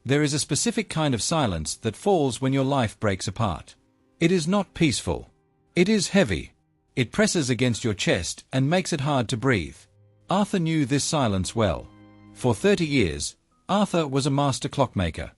There is a specific kind of silence that falls when your life breaks apart. It is not peaceful. It is heavy. It presses against your chest and makes it hard to breathe. Arthur knew this silence well. For 30 years, Arthur was a master clockmaker.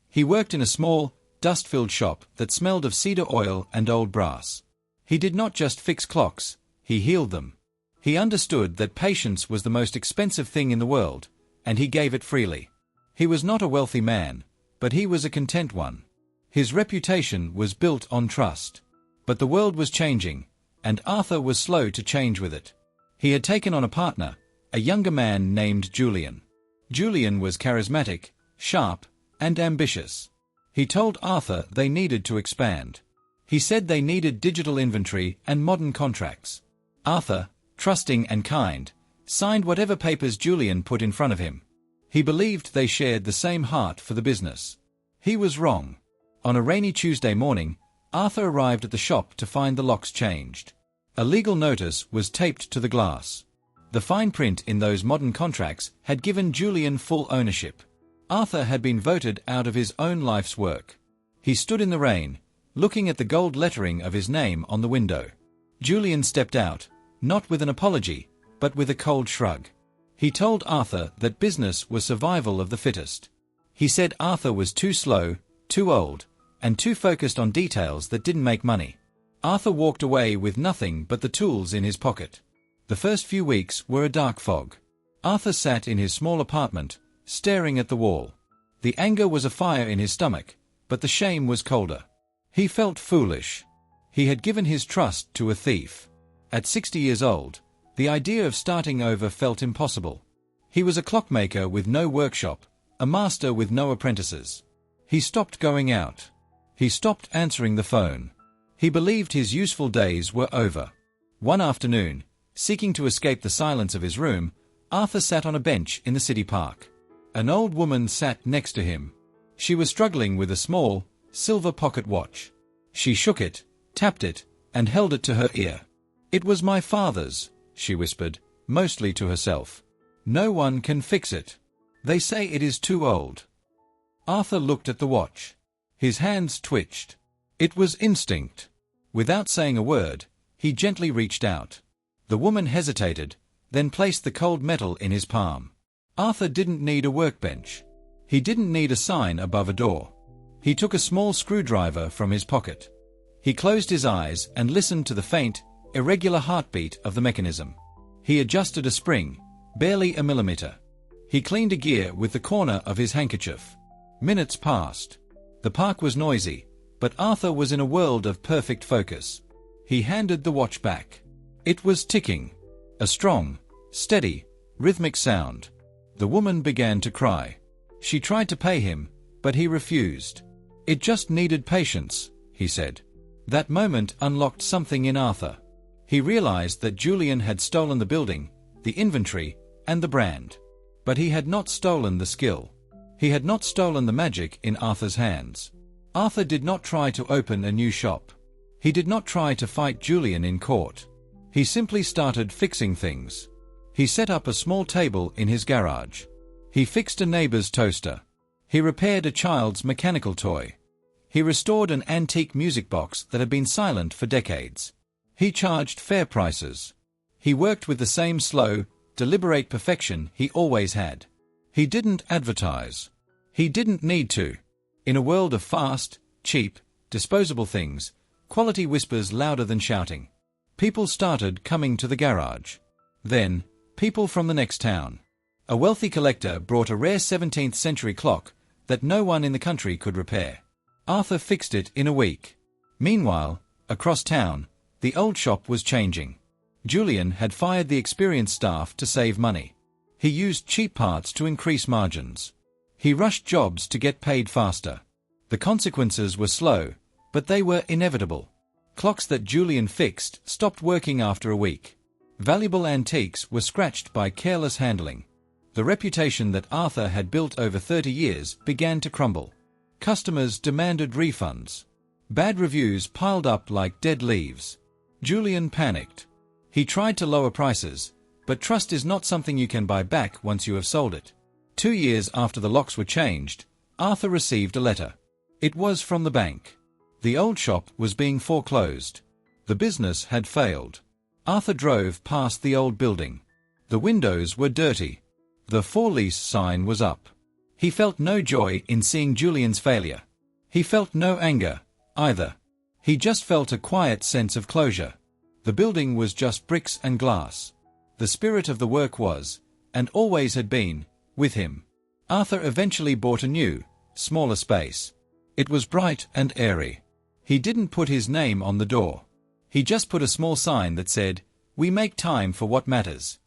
He worked in a small, dust-filled shop that smelled of cedar oil and old brass. He did not just fix clocks, he healed them. He understood that patience was the most expensive thing in the world, and he gave it freely. He was not a wealthy man, but he was a content one. His reputation was built on trust. But the world was changing, and Arthur was slow to change with it. He had taken on a partner, a younger man named Julian. Julian was charismatic, sharp, and ambitious. He told Arthur they needed to expand. He said they needed digital inventory and modern contracts. Arthur, trusting and kind, signed whatever papers Julian put in front of him. He believed they shared the same heart for the business. He was wrong. On a rainy Tuesday morning, Arthur arrived at the shop to find the locks changed. A legal notice was taped to the glass. The fine print in those modern contracts had given Julian full ownership. Arthur had been voted out of his own life's work. He stood in the rain, looking at the gold lettering of his name on the window. Julian stepped out, not with an apology, but with a cold shrug. He told Arthur that business was survival of the fittest. He said Arthur was too slow, too old, and too focused on details that didn't make money. Arthur walked away with nothing but the tools in his pocket. The first few weeks were a dark fog. Arthur sat in his small apartment, staring at the wall. The anger was a fire in his stomach, but the shame was colder. He felt foolish. He had given his trust to a thief. At 60 years old, the idea of starting over felt impossible. He was a clockmaker with no workshop, a master with no apprentices. He stopped going out. He stopped answering the phone. He believed his useful days were over. One afternoon, seeking to escape the silence of his room, Arthur sat on a bench in the city park. An old woman sat next to him. She was struggling with a small, silver pocket watch. She shook it, tapped it, and held it to her ear. "It was my father's," she whispered, mostly to herself. "No one can fix it. They say it is too old." Arthur looked at the watch. His hands twitched. It was instinct. Without saying a word, he gently reached out. The woman hesitated, then placed the cold metal in his palm. Arthur didn't need a workbench. He didn't need a sign above a door. He took a small screwdriver from his pocket. He closed his eyes and listened to the faint, irregular heartbeat of the mechanism. He adjusted a spring, barely a millimeter. He cleaned a gear with the corner of his handkerchief. Minutes passed. The park was noisy, but Arthur was in a world of perfect focus. He handed the watch back. It was ticking. A strong, steady, rhythmic sound. The woman began to cry. She tried to pay him, but he refused. "It just needed patience," he said. That moment unlocked something in Arthur. He realized that Julian had stolen the building, the inventory, and the brand. But he had not stolen the skill. He had not stolen the magic in Arthur's hands. Arthur did not try to open a new shop. He did not try to fight Julian in court. He simply started fixing things. He set up a small table in his garage. He fixed a neighbor's toaster. He repaired a child's mechanical toy. He restored an antique music box that had been silent for decades. He charged fair prices. He worked with the same slow, deliberate perfection he always had. He didn't advertise. He didn't need to. In a world of fast, cheap, disposable things, quality whispers louder than shouting. People started coming to the garage. Then, people from the next town. A wealthy collector brought a rare 17th century clock that no one in the country could repair. Arthur fixed it in a week. Meanwhile, across town, the old shop was changing. Julian had fired the experienced staff to save money. He used cheap parts to increase margins. He rushed jobs to get paid faster. The consequences were slow, but they were inevitable. Clocks that Julian fixed stopped working after a week. Valuable antiques were scratched by careless handling. The reputation that Arthur had built over 30 years began to crumble. Customers demanded refunds. Bad reviews piled up like dead leaves. Julian panicked. He tried to lower prices, but trust is not something you can buy back once you have sold it. 2 years after the locks were changed, Arthur received a letter. It was from the bank. The old shop was being foreclosed. The business had failed. Arthur drove past the old building. The windows were dirty. The for lease sign was up. He felt no joy in seeing Julian's failure. He felt no anger, either. He just felt a quiet sense of closure. The building was just bricks and glass. The spirit of the work was, and always had been, with him. Arthur eventually bought a new, smaller space. It was bright and airy. He didn't put his name on the door. He just put a small sign that said, "We make time for what matters."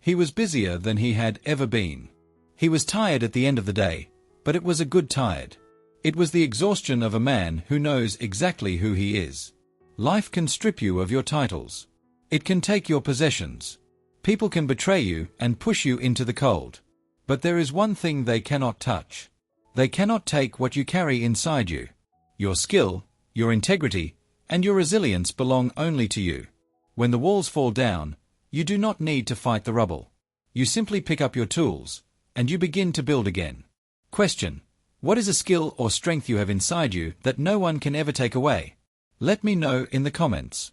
He was busier than he had ever been. He was tired at the end of the day, but it was a good tired. It was the exhaustion of a man who knows exactly who he is. Life can strip you of your titles. It can take your possessions. People can betray you and push you into the cold. But there is one thing they cannot touch. They cannot take what you carry inside you. Your skill, your integrity, and your resilience belong only to you. When the walls fall down, you do not need to fight the rubble. You simply pick up your tools, and you begin to build again. Question: what is a skill or strength you have inside you that no one can ever take away? Let me know in the comments.